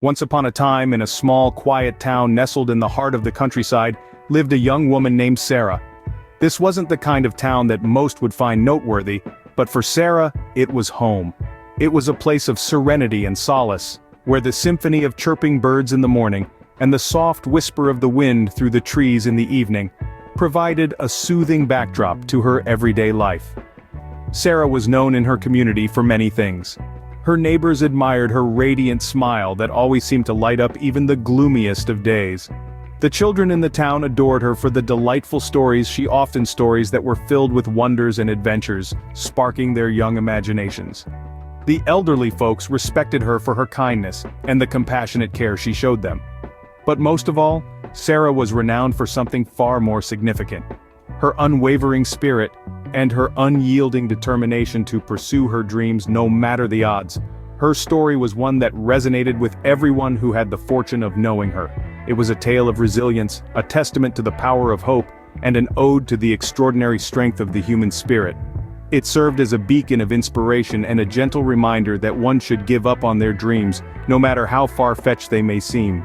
Once upon a time, in a small, quiet town nestled in the heart of the countryside, lived a young woman named Sarah. This wasn't the kind of town that most would find noteworthy, but for Sarah, it was home. It was a place of serenity and solace, where the symphony of chirping birds in the morning, and the soft whisper of the wind through the trees in the evening, provided a soothing backdrop to her everyday life. Sarah was known in her community for many things. Her neighbors admired her radiant smile that always seemed to light up even the gloomiest of days. The children in the town adored her for the delightful stories that were filled with wonders and adventures, sparking their young imaginations. The elderly folks respected her for her kindness and the compassionate care she showed them. But most of all, Sarah was renowned for something far more significant: her unwavering spirit and her unyielding determination to pursue her dreams no matter the odds. Her story was one that resonated with everyone who had the fortune of knowing her. It was a tale of resilience, a testament to the power of hope, and an ode to the extraordinary strength of the human spirit. It served as a beacon of inspiration and a gentle reminder that one should give up on their dreams, no matter how far-fetched they may seem.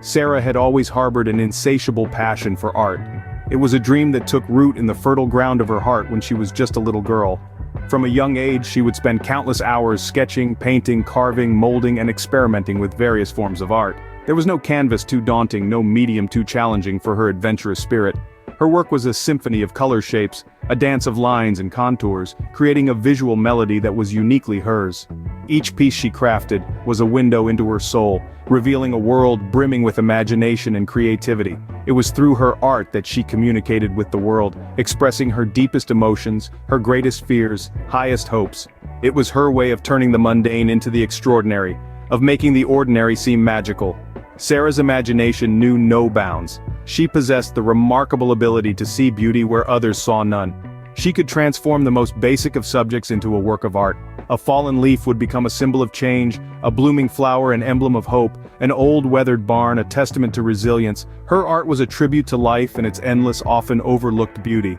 Sarah had always harbored an insatiable passion for art. It was a dream that took root in the fertile ground of her heart when she was just a little girl. From a young age, she would spend countless hours sketching, painting, carving, molding, and experimenting with various forms of art. There was no canvas too daunting, no medium too challenging for her adventurous spirit. Her work was a symphony of color shapes, a dance of lines and contours, creating a visual melody that was uniquely hers. Each piece she crafted was a window into her soul, revealing a world brimming with imagination and creativity. It was through her art that she communicated with the world, expressing her deepest emotions, her greatest fears, highest hopes. It was her way of turning the mundane into the extraordinary, of making the ordinary seem magical. Sarah's imagination knew no bounds. She possessed the remarkable ability to see beauty where others saw none. She could transform the most basic of subjects into a work of art. A fallen leaf would become a symbol of change, a blooming flower an emblem of hope, an old weathered barn a testament to resilience. Her art was a tribute to life and its endless, often overlooked beauty.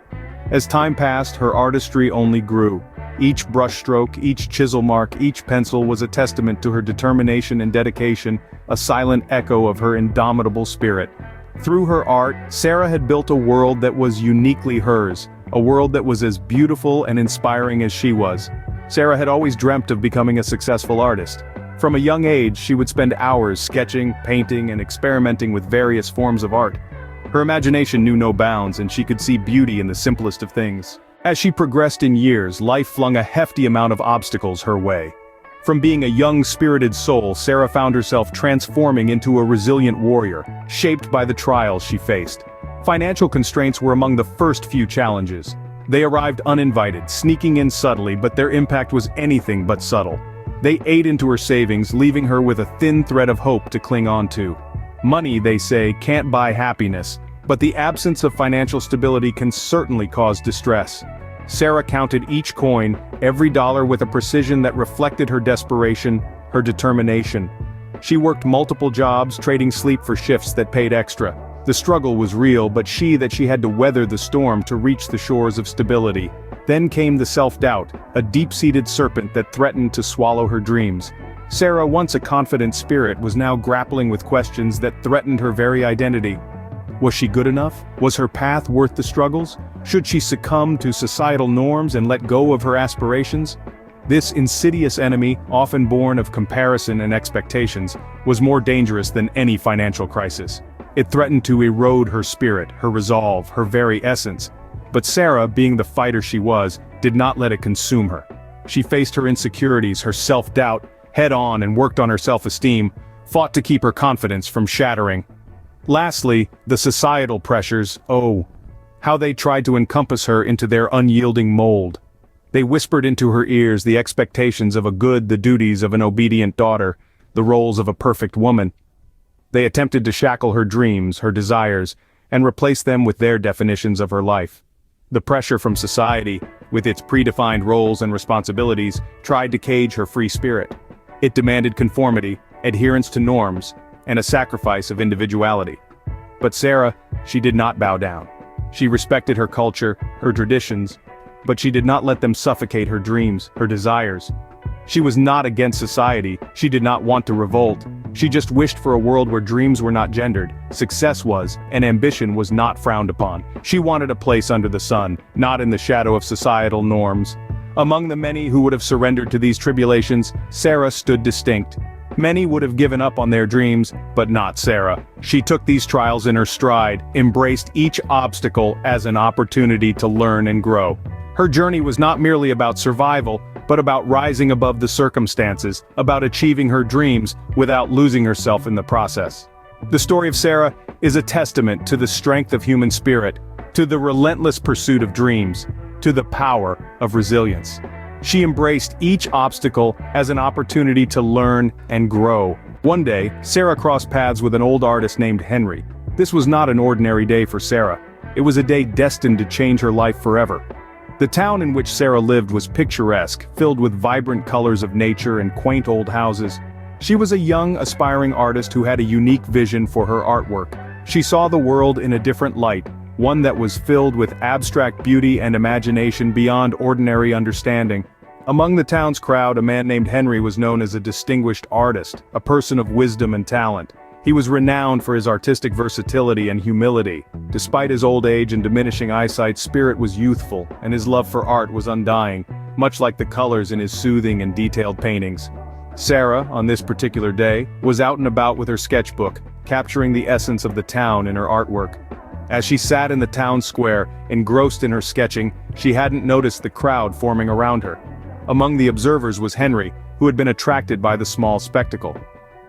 As time passed, her artistry only grew. Each brushstroke, each chisel mark, each pencil was a testament to her determination and dedication, a silent echo of her indomitable spirit. Through her art, Sarah had built a world that was uniquely hers, a world that was as beautiful and inspiring as she was. Sarah had always dreamt of becoming a successful artist. From a young age, she would spend hours sketching, painting, and experimenting with various forms of art. Her imagination knew no bounds, and she could see beauty in the simplest of things. As she progressed in years, life flung a hefty amount of obstacles her way. From being a young, spirited soul, Sarah found herself transforming into a resilient warrior, shaped by the trials she faced. Financial constraints were among the first few challenges. They arrived uninvited, sneaking in subtly, but their impact was anything but subtle. They ate into her savings, leaving her with a thin thread of hope to cling on to. Money, they say, can't buy happiness, but the absence of financial stability can certainly cause distress. Sarah counted each coin, every dollar with a precision that reflected her desperation, her determination. She worked multiple jobs, trading sleep for shifts that paid extra. The struggle was real, but she had to weather the storm to reach the shores of stability. Then came the self-doubt, a deep-seated serpent that threatened to swallow her dreams. Sarah, once a confident spirit, was now grappling with questions that threatened her very identity. Was she good enough? Was her path worth the struggles? Should she succumb to societal norms and let go of her aspirations? This insidious enemy, often born of comparison and expectations, was more dangerous than any financial crisis. It threatened to erode her spirit, her resolve, her very essence. But Sarah, being the fighter she was, did not let it consume her. She faced her insecurities, her self-doubt, head-on and worked on her self-esteem, fought to keep her confidence from shattering. Lastly, the societal pressures, how they tried to encompass her into their unyielding mold. They whispered into her ears the expectations of a good, the duties of an obedient daughter, the roles of a perfect woman. They attempted to shackle her dreams, her desires, and replace them with their definitions of her life. The pressure from society, with its predefined roles and responsibilities, tried to cage her free spirit. It demanded conformity, adherence to norms, and a sacrifice of individuality. But Sarah, she did not bow down. She respected her culture, her traditions, but she did not let them suffocate her dreams, her desires. She was not against society, she did not want to revolt. She just wished for a world where dreams were not gendered, success was, and ambition was not frowned upon. She wanted a place under the sun, not in the shadow of societal norms. Among the many who would have surrendered to these tribulations, Sarah stood distinct. Many would have given up on their dreams, but not Sarah. She took these trials in her stride, embraced each obstacle as an opportunity to learn and grow. Her journey was not merely about survival, but about rising above the circumstances, about achieving her dreams without losing herself in the process. The story of Sarah is a testament to the strength of human spirit, to the relentless pursuit of dreams, to the power of resilience. She embraced each obstacle as an opportunity to learn and grow. One day, Sarah crossed paths with an old artist named Henry. This was not an ordinary day for Sarah. It was a day destined to change her life forever. The town in which Sarah lived was picturesque, filled with vibrant colors of nature and quaint old houses. She was a young, aspiring artist who had a unique vision for her artwork. She saw the world in a different light, one that was filled with abstract beauty and imagination beyond ordinary understanding. Among the town's crowd, a man named Henry was known as a distinguished artist, a person of wisdom and talent. He was renowned for his artistic versatility and humility. Despite his old age and diminishing eyesight, spirit was youthful, and his love for art was undying, much like the colors in his soothing and detailed paintings. Sarah, on this particular day, was out and about with her sketchbook, capturing the essence of the town in her artwork. As she sat in the town square, engrossed in her sketching, she hadn't noticed the crowd forming around her. Among the observers was Henry, who had been attracted by the small spectacle.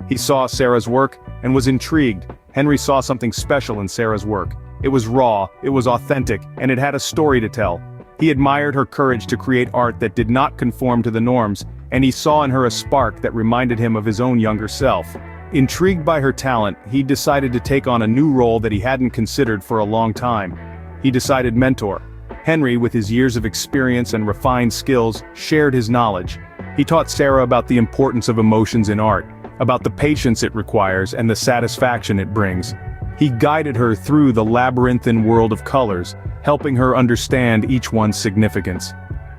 He saw Sarah's work and was intrigued. Henry saw something special in Sarah's work. It was raw, it was authentic, and it had a story to tell. He admired her courage to create art that did not conform to the norms, and he saw in her a spark that reminded him of his own younger self. Intrigued by her talent, he decided to take on a new role that he hadn't considered for a long time. He decided mentor. Henry, with his years of experience and refined skills, shared his knowledge. He taught Sarah about the importance of emotions in art, about the patience it requires and the satisfaction it brings. He guided her through the labyrinthine world of colors, helping her understand each one's significance.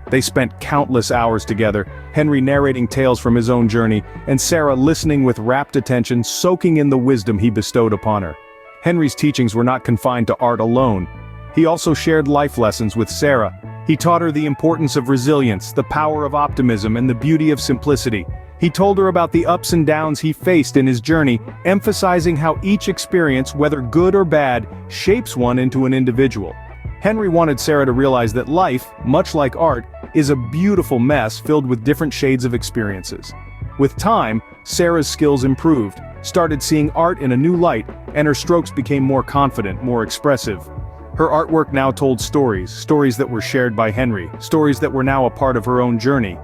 They spent countless hours together, Henry narrating tales from his own journey, and Sarah listening with rapt attention, soaking in the wisdom he bestowed upon her. Henry's teachings were not confined to art alone. He also shared life lessons with Sarah. He taught her the importance of resilience, the power of optimism, and the beauty of simplicity. He told her about the ups and downs he faced in his journey, emphasizing how each experience, whether good or bad, shapes one into an individual. Henry wanted Sarah to realize that life, much like art, is a beautiful mess filled with different shades of experiences. With time, Sarah's skills improved, started seeing art in a new light, and her strokes became more confident, more expressive. Her artwork now told stories that were shared by Henry, stories that were now a part of her own journey.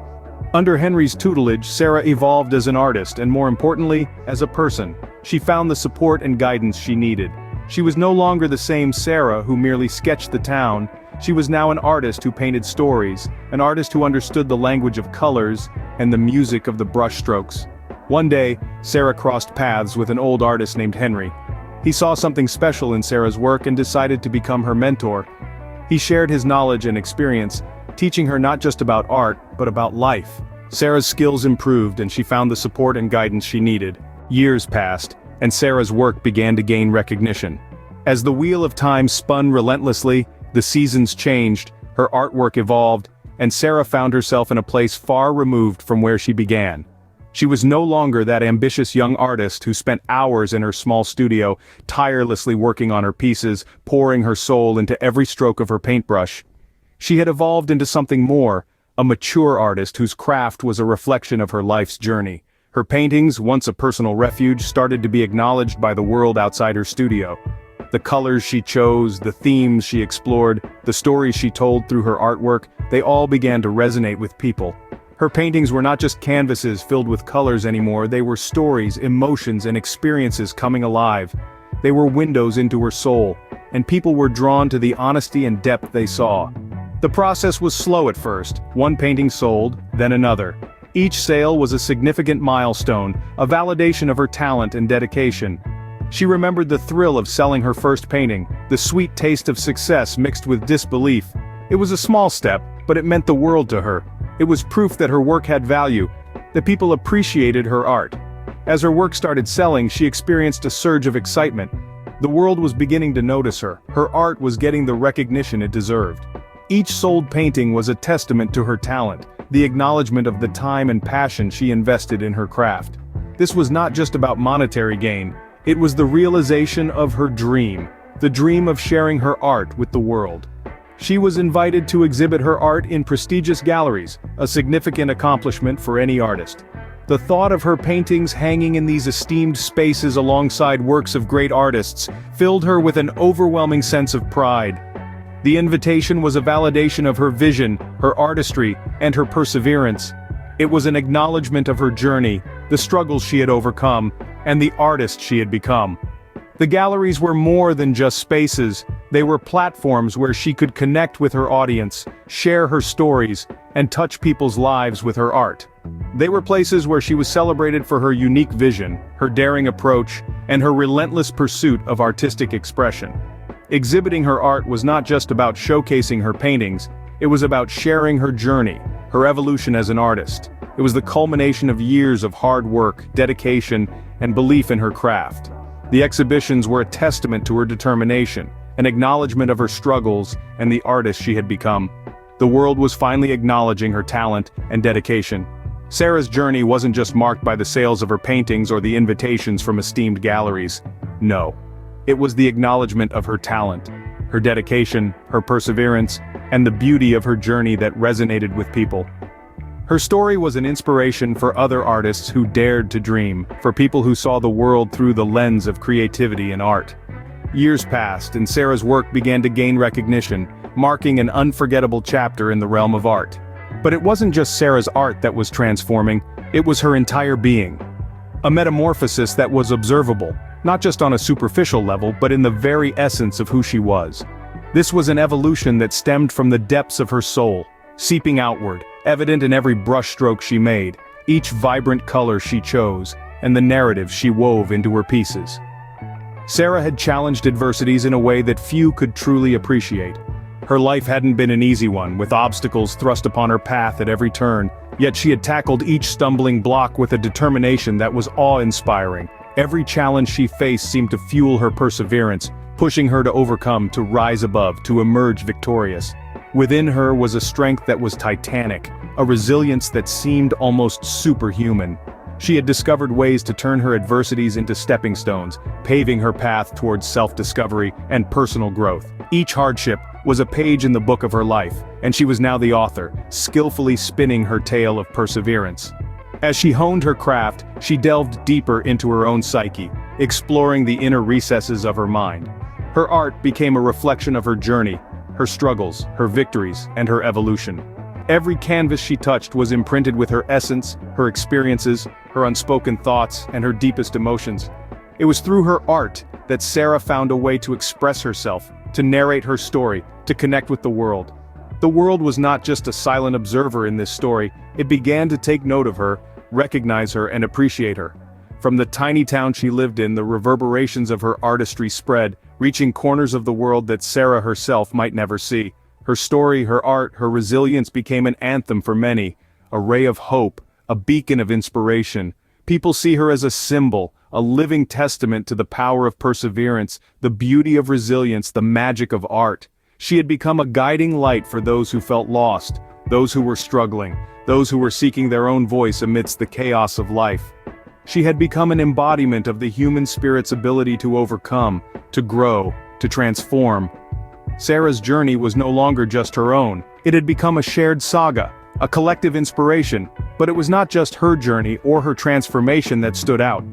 Under Henry's tutelage, Sarah evolved as an artist and, more importantly, as a person. She found the support and guidance she needed. She was no longer the same Sarah who merely sketched the town. She was now an artist who painted stories, an artist who understood the language of colors and the music of the brushstrokes. One day, Sarah crossed paths with an old artist named Henry. He saw something special in Sarah's work and decided to become her mentor. He shared his knowledge and experience, teaching her not just about art, but about life. Sarah's skills improved and she found the support and guidance she needed. Years passed, and Sarah's work began to gain recognition. As the wheel of time spun relentlessly, the seasons changed, her artwork evolved, and Sarah found herself in a place far removed from where she began. She was no longer that ambitious young artist who spent hours in her small studio, tirelessly working on her pieces, pouring her soul into every stroke of her paintbrush. She had evolved into something more, a mature artist whose craft was a reflection of her life's journey. Her paintings, once a personal refuge, started to be acknowledged by the world outside her studio. The colors she chose, the themes she explored, the stories she told through her artwork, they all began to resonate with people. Her paintings were not just canvases filled with colors anymore, they were stories, emotions, and experiences coming alive. They were windows into her soul, and people were drawn to the honesty and depth they saw. The process was slow at first. One painting sold, then another. Each sale was a significant milestone, a validation of her talent and dedication. She remembered the thrill of selling her first painting, the sweet taste of success mixed with disbelief. It was a small step, but it meant the world to her. It was proof that her work had value, that people appreciated her art. As her work started selling, she experienced a surge of excitement. The world was beginning to notice her. Her art was getting the recognition it deserved. Each sold painting was a testament to her talent, the acknowledgement of the time and passion she invested in her craft. This was not just about monetary gain, it was the realization of her dream, the dream of sharing her art with the world. She was invited to exhibit her art in prestigious galleries, a significant accomplishment for any artist. The thought of her paintings hanging in these esteemed spaces alongside works of great artists filled her with an overwhelming sense of pride. The invitation was a validation of her vision, her artistry, and her perseverance. It was an acknowledgement of her journey, the struggles she had overcome, and the artist she had become. The galleries were more than just spaces, they were platforms where she could connect with her audience, share her stories, and touch people's lives with her art. They were places where she was celebrated for her unique vision, her daring approach, and her relentless pursuit of artistic expression. Exhibiting her art was not just about showcasing her paintings, it was about sharing her journey, her evolution as an artist. It was the culmination of years of hard work, dedication, and belief in her craft. The exhibitions were a testament to her determination, an acknowledgement of her struggles and the artist she had become. The world was finally acknowledging her talent and dedication. Sarah's journey wasn't just marked by the sales of her paintings or the invitations from esteemed galleries. No. It was the acknowledgement of her talent, her dedication, her perseverance, and the beauty of her journey that resonated with people. Her story was an inspiration for other artists who dared to dream, for people who saw the world through the lens of creativity and art. Years passed and Sarah's work began to gain recognition, marking an unforgettable chapter in the realm of art. But it wasn't just Sarah's art that was transforming, it was her entire being. A metamorphosis that was observable, not just on a superficial level but in the very essence of who she was. This was an evolution that stemmed from the depths of her soul, seeping outward, evident in every brushstroke she made, each vibrant color she chose, and the narrative she wove into her pieces. Sarah had challenged adversities in a way that few could truly appreciate. Her life hadn't been an easy one, with obstacles thrust upon her path at every turn, yet she had tackled each stumbling block with a determination that was awe-inspiring. Every challenge she faced seemed to fuel her perseverance, pushing her to overcome, to rise above, to emerge victorious. Within her was a strength that was titanic, a resilience that seemed almost superhuman. She had discovered ways to turn her adversities into stepping stones, paving her path towards self-discovery and personal growth. Each hardship was a page in the book of her life, and she was now the author, skillfully spinning her tale of perseverance. As she honed her craft, she delved deeper into her own psyche, exploring the inner recesses of her mind. Her art became a reflection of her journey, her struggles, her victories, and her evolution. Every canvas she touched was imprinted with her essence, her experiences, her unspoken thoughts, and her deepest emotions. It was through her art that Sarah found a way to express herself, to narrate her story, to connect with the world. The world was not just a silent observer in this story, it began to take note of her, recognize her, and appreciate her. From the tiny town she lived in, the reverberations of her artistry spread, reaching corners of the world that Sarah herself might never see. Her story, her art, her resilience became an anthem for many, a ray of hope, a beacon of inspiration. People see her as a symbol, a living testament to the power of perseverance, the beauty of resilience, the magic of art. She had become a guiding light for those who felt lost, those who were struggling, those who were seeking their own voice amidst the chaos of life. She had become an embodiment of the human spirit's ability to overcome, to grow, to transform. Sarah's journey was no longer just her own. It had become a shared saga, a collective inspiration, but it was not just her journey or her transformation that stood out.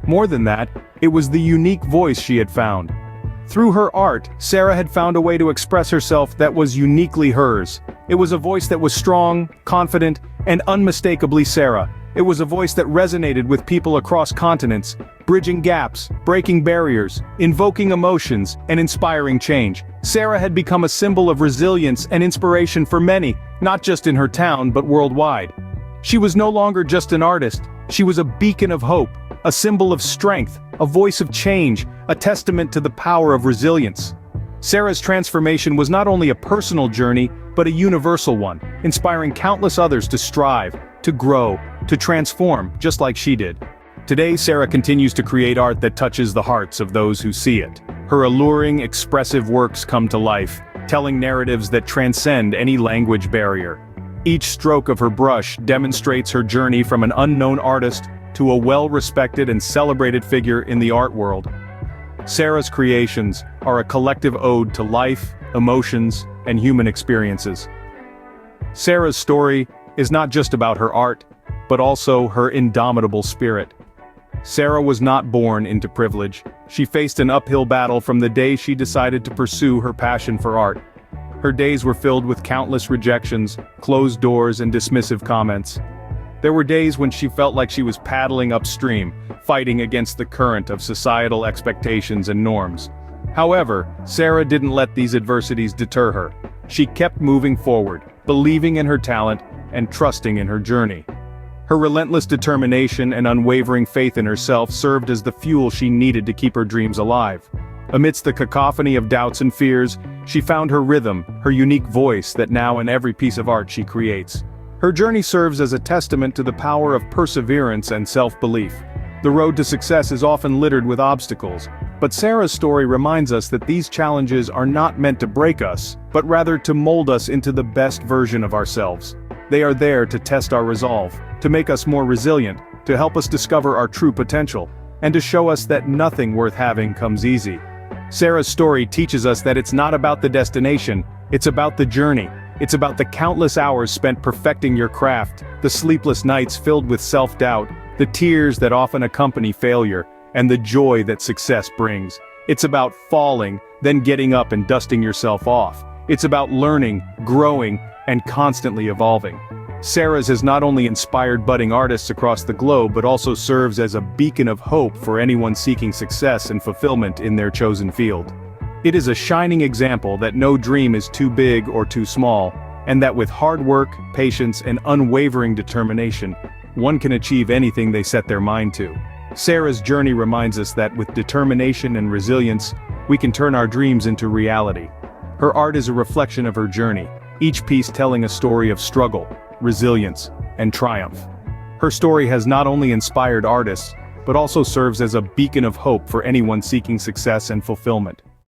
More than that, it was the unique voice she had found. Through her art, Sarah had found a way to express herself that was uniquely hers. It was a voice that was strong, confident, and unmistakably Sarah. It was a voice that resonated with people across continents, bridging gaps, breaking barriers, invoking emotions, and inspiring change. Sarah had become a symbol of resilience and inspiration for many, not just in her town but worldwide. She was no longer just an artist, she was a beacon of hope, a symbol of strength, a voice of change, a testament to the power of resilience. Sarah's transformation was not only a personal journey, but a universal one, inspiring countless others to strive, to grow, to transform, just like she did. Today, Sarah continues to create art that touches the hearts of those who see it. Her alluring, expressive works come to life, telling narratives that transcend any language barrier. Each stroke of her brush demonstrates her journey from an unknown artist to a well-respected and celebrated figure in the art world. Sarah's creations are a collective ode to life, emotions, and human experiences. Sarah's story is not just about her art, but also her indomitable spirit. Sarah was not born into privilege. She faced an uphill battle from the day she decided to pursue her passion for art. Her days were filled with countless rejections, closed doors, and dismissive comments. There were days when she felt like she was paddling upstream, fighting against the current of societal expectations and norms. However, Sarah didn't let these adversities deter her. She kept moving forward, believing in her talent, and trusting in her journey. Her relentless determination and unwavering faith in herself served as the fuel she needed to keep her dreams alive. Amidst the cacophony of doubts and fears, she found her rhythm, her unique voice that now in every piece of art she creates. Her journey serves as a testament to the power of perseverance and self-belief. The road to success is often littered with obstacles, but Sarah's story reminds us that these challenges are not meant to break us, but rather to mold us into the best version of ourselves. They are there to test our resolve, to make us more resilient, to help us discover our true potential, and to show us that nothing worth having comes easy. Sarah's story teaches us that it's not about the destination, it's about the journey. It's about the countless hours spent perfecting your craft, the sleepless nights filled with self-doubt, the tears that often accompany failure, and the joy that success brings. It's about falling, then getting up and dusting yourself off. It's about learning, growing, and constantly evolving. Sarah's has not only inspired budding artists across the globe but also serves as a beacon of hope for anyone seeking success and fulfillment in their chosen field. It is a shining example that no dream is too big or too small, and that with hard work, patience, and unwavering determination, one can achieve anything they set their mind to. Sarah's journey reminds us that with determination and resilience, we can turn our dreams into reality. Her art is a reflection of her journey, each piece telling a story of struggle, resilience, and triumph. Her story has not only inspired artists, but also serves as a beacon of hope for anyone seeking success and fulfillment.